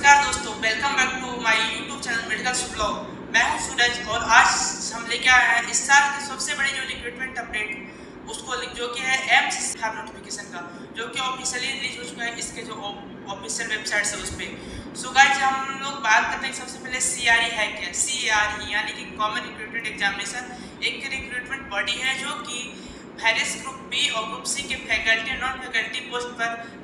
नमस्कार दोस्तों, welcome back to my YouTube channel medical blog. मैं हूं सूरज और आज हम लेके आए हैं इस साल की सबसे बड़ी जो रिक्रूटमेंट अपडेट उसको जो कि है एम्स नोटिफिकेशन का, जो कि ऑफिशियली रिलीज हो चुका है इसके जो ऑफिशियल वेबसाइट है उस पर। सो गाइस, हम लोग बात करते हैं सबसे पहले CRE है क्या। CRE यानी कि कॉमन रिक्रूटमेंट एग्जामिनेशन एक रिक्रूटमेंट बॉडी है जो कि वेरियस ग्रुप बी और ग्रुप सी के फैकल्टी नॉन फैकल्टी पोस्ट पर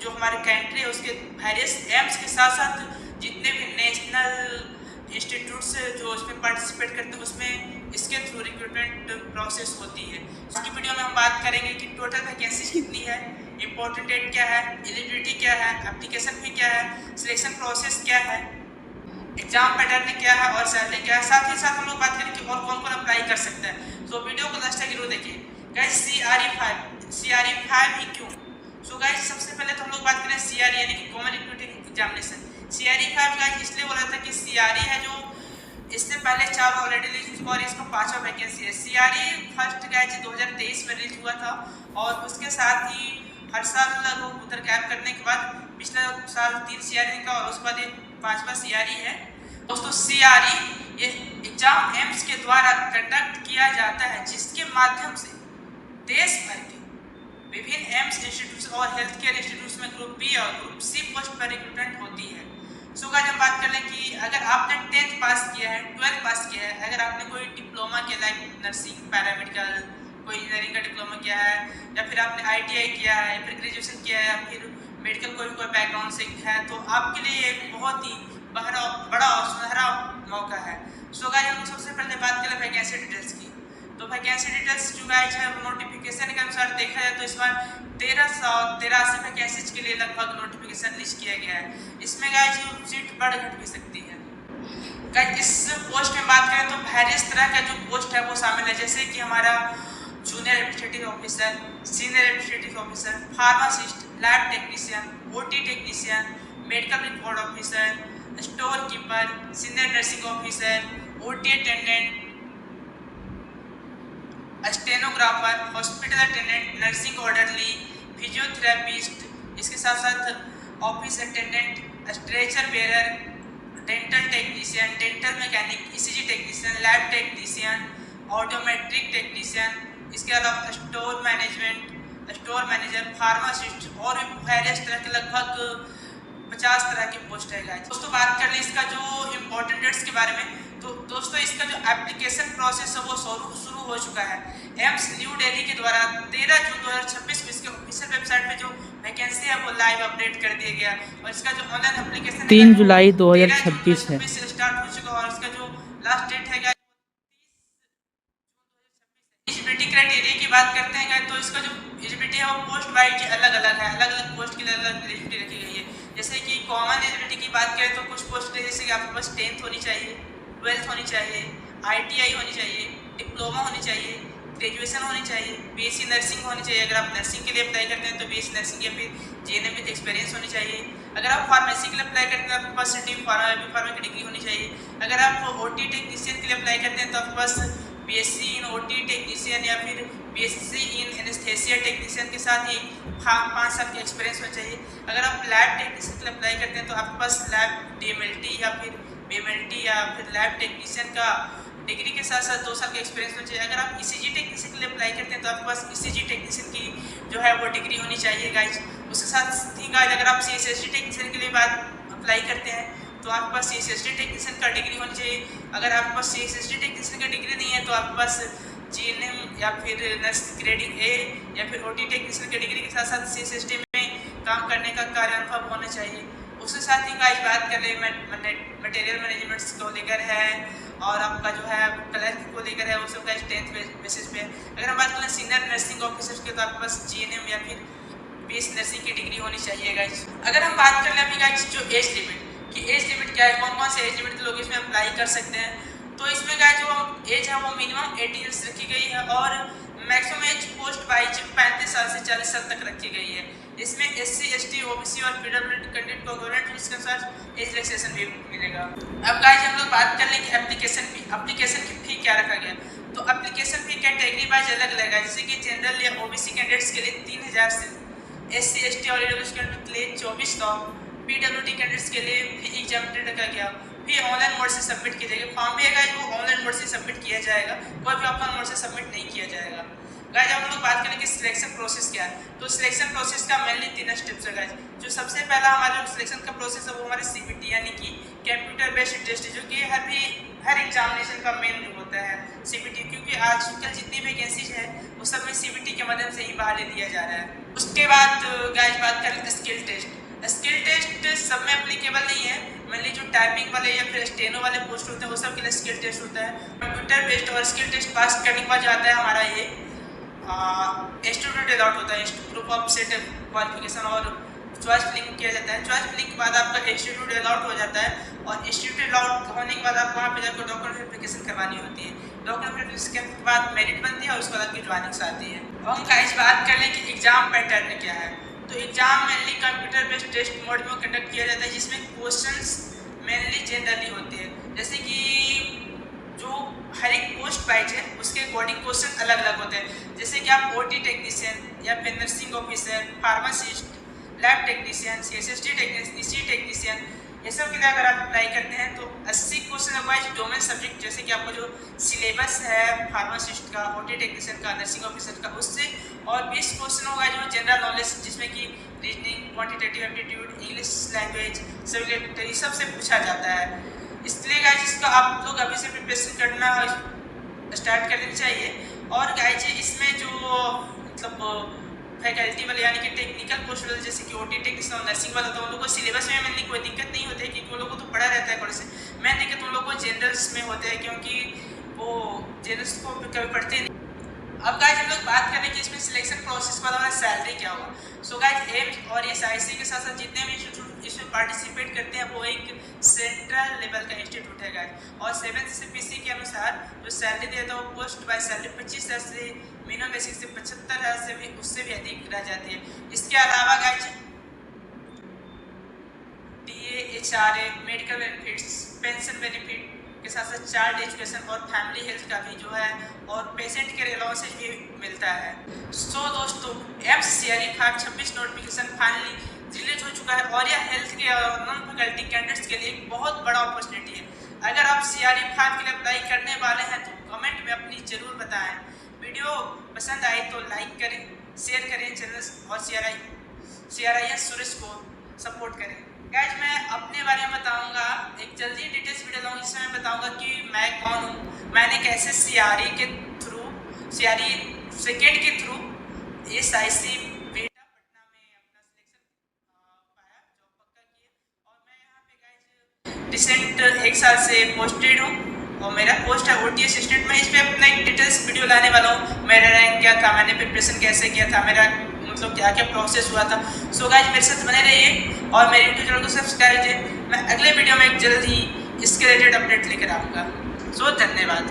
जो हमारे कंट्री है उसके वेरियस एम्स के साथ साथ जितने भी नेशनल इंस्टीट्यूट्स जो उसमें पार्टिसिपेट करते हैं उसमें इसके थ्रू रिक्रूटमेंट प्रोसेस होती है। इसकी वीडियो में हम बात करेंगे कि टोटल वैकेंसीज कितनी है, इंपॉर्टेंट डेट क्या है, एलिजिबिलिटी क्या है, एप्लीकेशन फी क्या है, सिलेक्शन प्रोसेस क्या है, एग्जाम पैटर्न क्या है और सैलरी क्या है। साथ ही साथ हम लोग बात करें कि और कौन कौन अप्लाई कर सकता है। तो वीडियो को लास्ट तक जरूर देखिए। गाइस, CRE 5 ही क्यों? सो गाइस, सबसे पहले तो हम लोग बात करें CRE यानी कि common recruiting examination. CRE 5 guys इसलिए बोला था कि CRE है जो इससे पहले 4 ऑलरेडी रिलीज हुआ और इसका 5वां वैकेंसी है। CRE फर्स्ट गाइस 2023 में रिलीज हुआ था और उसके साथ ही हर साल लोग उधर गैप करने के बाद पिछले साल 3 CRE का और उसके बाद एक 5वां CRE है। दोस्तों, CRE ये एग्जाम एम्स के द्वारा कंडक्ट किया जाता है जिसके माध्यम से देश भर के विभिन्न एम्स इंस्टीट्यूट्स और हेल्थ केयर इंस्टीट्यूट्स में ग्रुप बी और ग्रुप सी पोस्ट पर रिक्रूटमेंट होती है। सो गाइस, हम बात कर लें कि अगर आपने 10th पास किया है, 12th पास किया है, अगर आपने कोई डिप्लोमा किया लाइक नर्सिंग, पैरामेडिकल, कोई इंजीनियरिंग का डिप्लोमा किया है या फिर आपने ITI किया है, फिर ग्रेजुएशन किया है या फिर मेडिकल कोई बैकग्राउंड से है, तो आपके लिए एक बहुत ही बड़ा और सुनहरा मौका है। सो गाइस, हम सबसे पहले बात करें वैकेंसी डिटेल्स की। तो वैकेंसी डिटेल्स जो गाइस है नोटिफिकेशन के अनुसार देखा जाए तो इस बार 1383 वैकेंसीज के लिए लगभग नोटिफिकेशन लिस्ट किया गया है। इसमें गाइस सीट बढ़ घट भी सकती है। गाइस, इस पोस्ट में बात करें तो वेरियस तरह का जो पोस्ट है वो शामिल है, जैसे कि हमारा junior administrative officer, senior administrative officer, pharmacist, lab technician, OT technician, medical record officer, store keeper, senior nursing officer, OT attendant, stenographer, hospital attendant, nursing orderly, physiotherapist, इसके साथ साथ office attendant, stretcher bearer, dental technician, dental mechanic, ECG technician, lab technician, optometric technician, इसके अलावा store management, store manager, pharmacist और various तरह के लगभग 50 तरह की पोस्ट है गाइस। दोस्तों, बात कर ले इसका जो इम्पोर्टेंट डेट्स के बारे में, तो दोस्तों इसका जो एप्लीकेशन प्रोसेस है वो शुरू हो चुका है। एम्स न्यू दिल्ली के द्वारा 13 जून 2026 को इसके ऑफिशियल वेबसाइट पे जो वैकेंसी है वो लाइव अपडेट कर दिया गया और इसका जो ऑनलाइन एप्लीकेशन 3 जुलाई 2026 है से स्टार्ट हो चुका और इसका जो लास्ट डेट है एलिजिबिलिटी क्राइटेरिया की बात करते हैं तो इसका जो एलिजिबिलिटी है वो पोस्ट वाइज अलग अलग है, अलग अलग पोस्ट के लिए अलग एलिजिबिलिटी रखी गई है। जैसे कि कॉमन एलिजिबिलिटी की बात करें तो कुछ पोस्ट है जैसे कि आपके पास 10th होनी चाहिए, 12th होनी चाहिए, ITI होनी चाहिए, डिप्लोमा होनी चाहिए, ग्रेजुएशन होनी चाहिए, BSc नर्सिंग होनी चाहिए। अगर आप नर्सिंग के लिए अप्लाई करते हैं तो BSc नर्सिंग या फिर GNM विद एक्सपीरियंस होनी चाहिए। अगर आप फार्मेसी के लिए अप्लाई करते हैं तो आपके पास CT फार्मा की डिग्री होनी चाहिए। अगर आप OT टेक्नीशियन के लिए अप्लाई करते हैं तो आपके पास BSc इन OT टेक्नीशियन या फिर BSc इन एनेस्थेसिया टेक्नीशियन के साथ ही 5 साल की एक्सपीरियंस होना चाहिए। अगर आप लैब टेक्नीशियन के लिए अप्लाई करते हैं तो आपके पास लैब DMLT या फिर BMLT या फिर लैब टेक्नीशियन का डिग्री के साथ साथ 2 साल का एक्सपीरियंस होना चाहिए। अगर आप ECG टेक्नीशियन के लिए अप्लाई करते हैं तो आपके पास ECG टेक्नीशियन की जो है वो डिग्री होनी चाहिए गाइज। उसके साथ ही गाइज अगर आप CSST टेक्नीशियन के लिए अप्लाई करते हैं तो आपके पास CSST टेक्नीशियन का डिग्री होनी चाहिए। अगर आपके पास CSST टेक्नीशियन का डिग्री नहीं है तो आपके पास GNM या फिर नर्स ग्रेडिंग A या फिर OT टेक्नीशियन की डिग्री के साथ साथ CSST में काम करने का कार्य अनुभव होना चाहिए। उसके साथ ही गाइस बात कर ले मटेरियल मैनेजमेंट्स को लेकर है और आपका जो है कलर को लेकर है वो सब गाइस 10th बेसिस पे। अगर हम बात करें सीनियर नर्सिंग ऑफिसर्स की तो आपके पास GNM या फिर BSc नर्सिंग की डिग्री होनी चाहिए गाइस। अगर हम बात कर ले अभी गाइस जो एज लिमिट की, एज लिमिट क्या है, कौन कौन से एज लिमिट के लोग इसमें अप्लाई कर सकते हैं, तो इसमें गाइस जो एज है वो मिनिमम 18 ईयर्स रखी गई है और मैक्सिमम एज पोस्ट वाइज 35 साल से 40 साल तक रखी गई है। इसमें SC ST OBC और PWD कैंडिडेट को गवर्नमेंट रूल्स के अनुसार एज रिलैक्सेशन भी मिलेगा। अब गाइस हम लोग बात कर लें कि एप्लीकेशन की फी क्या रखा गया। तो एप्लीकेशन फी कैटेगरी वाइज अलग अलग है, जैसे कि जनरल या OBC कैंडिडेट्स के लिए 3000 से, SC ST और EWS कैंडिडेट के लिए 2400, PWD कैंडिडेट्स के लिए भी एग्जाम डेट रखा गया, फिर ऑनलाइन मोड से सबमिट किया जाएगा। फॉर्म भी है वो ऑनलाइन मोड से सबमिट किया जाएगा, कोई भी ऑफलाइन मोड से सबमिट नहीं किया जाएगा। गाइज अब हम लोग बात करें कि सिलेक्शन प्रोसेस क्या है, तो सिलेक्शन प्रोसेस का मेनली 3 स्टेप्स है गाइज। जो सबसे पहला हमारा जो सिलेक्शन का प्रोसेस है वो हमारे CBT यानी कि कंप्यूटर बेस्ड टेस्ट, जो कि हर एग्जामिनेशन का मेन होता है CBT, क्योंकि आजकल जितनी वैकेंसीज है वो सब में CBT के माध्यम से ही बहाली दिया जा रहा है। उसके बाद गाइज बात करें स्किल टेस्ट। स्किल टेस्ट सब में एप्लीकेबल नहीं है, मेनली जो टाइपिंग वाले या फिर स्टेनो वाले पोस्ट होते हैं वो सब के लिए स्किल टेस्ट होता है। कंप्यूटर बेस्ड और स्किल टेस्ट पास करने के बाद जो आता है हमारा ये इंस्टीट्यूट अलॉट होता है, ग्रुप ऑफ सेट क्वालिफिकेशन और चॉइस फिलिंग किया जाता है। चॉइस फिलिंग के बाद आपका इंस्टीट्यूट अलॉट हो जाता है और इंस्टीट्यूट अलॉट होने के बाद आप वहाँ पे जाकर डॉक्यूमेंट वेरिफिकेशन करवानी होती है। डॉक्यूमेंट वेरिफिकेशन के बाद मेरिट बनती है और उसके बाद आपकी ज्वाइनिंग्स आती है। अब हम गाइस बात कर लें कि एग्जाम पैटर्न क्या है, तो exam mainly computer based test mode में कंडक्ट किया जाता है, जिसमें क्वेश्चंस मेनली जनरली होते हैं, जैसे कि जो हर एक पोस्ट वाइज है उसके अकॉर्डिंग क्वेश्चन अलग अलग होते हैं। जैसे कि आप OT टेक्नीशियन या फिर nursing officer, pharmacist, lab technician, CSSD technician, ये सब के लिए अगर आप अप्लाई करते हैं तो 80 क्वेश्चन वाइज डोमेन सब्जेक्ट, जैसे कि आपका जो सिलेबस है फार्मासिस्ट का, OT टेक्नीशियन का, नर्सिंग ऑफिसर का, उससे और 20 क्वेश्चन होगा जो जनरल नॉलेज, जिसमें कि reasoning, quantitative aptitude, English language, subject, ये सब से पूछा जाता है। इसलिए गाइज इसका आप लोग अभी से प्रिपरेशन करना स्टार्ट कर देनी चाहिए। और गाइज इसमें जो मतलब फैकल्टी वाले यानी कि टेक्निकल पोस्ट वाले, जैसे कि OT टेक्नीशियन और नर्सिंग वाला, तो उन लोगों को सिलेबस में मिलने कोई दिक्कत नहीं होती है, क्योंकि उन लोगों को तो पढ़ा रहता है कॉलेज से। मैं दिक्कत उन लोगों को जनरल्स में होते हैं, क्योंकि वो जनरल्स को कभी पढ़ते नहीं। अब गाइज हम लोग बात करें कि इसमें सिलेक्शन प्रोसेस के बाद हमारा सैलरी क्या होगा। सो गाइज एम्स और SIC के साथ साथ जितने भी इंस्टीट्यूट इसमें पार्टिसिपेट करते हैं वो एक सेंट्रल लेवल का इंस्टीट्यूट है गाइज, और 7th CPC के अनुसार जो सैलरी देता है वो पोस्ट बाय सैलरी 25,000 से मिनिमम बेसिक से 75,000 से भी उससे भी अधिक रह जाती है। इसके अलावा guys DA, HRA, medical benefits, pension benefit के साथ साथ चाइल्ड एजुकेशन और फैमिली हेल्थ का भी जो है और पेशेंट के अलाउंसेस भी मिलता है। सो दोस्तों MCRE 26 नोटिफिकेशन फाइनली रिलीज हो चुका है और यह हेल्थ के नॉन फैकल्टी कैंडिडेट्स के लिए एक बहुत बड़ा अपॉर्चुनिटी है। अगर आप CRE 5 के लिए अप्लाई करने वाले हैं तो कमेंट में अपनी ज़रूर बताएं। वीडियो पसंद आई तो लाइक करें, शेयर करें चैनल और CRIS सुरेश को सपोर्ट करें। गाइज मैं अपने बारे में बताऊंगा, एक जल्दी डिटेल्स वीडियो लाऊंगा जिसमें मैं बताऊंगा कि मैं कौन हूँ, मैंने कैसे CRE के थ्रू CRE सेकेंड के थ्रू SIC बेटा पटना में अपना सिलेक्शन पाया, जॉब पक्का किया। और मैं यहाँ पे गाइज रिसेंट 1 साल से पोस्टेड हूँ और मेरा पोस्ट है OT असिस्टेंट। मैं इस पर अपना एक डिटेल्स वीडियो लाने वाला हूँ, मेरा रैंक क्या था, मैंने प्रिपरेशन कैसे किया था, मेरा मतलब क्या क्या प्रोसेस हुआ था। सो गाइज मेरे साथ बने रहिए और मेरे यूट्यूब चैनल को सब्सक्राइब कीजिए। मैं अगले वीडियो में एक जल्द ही इसके रिलेटेड अपडेट लेकर आऊँगा। सो धन्यवाद।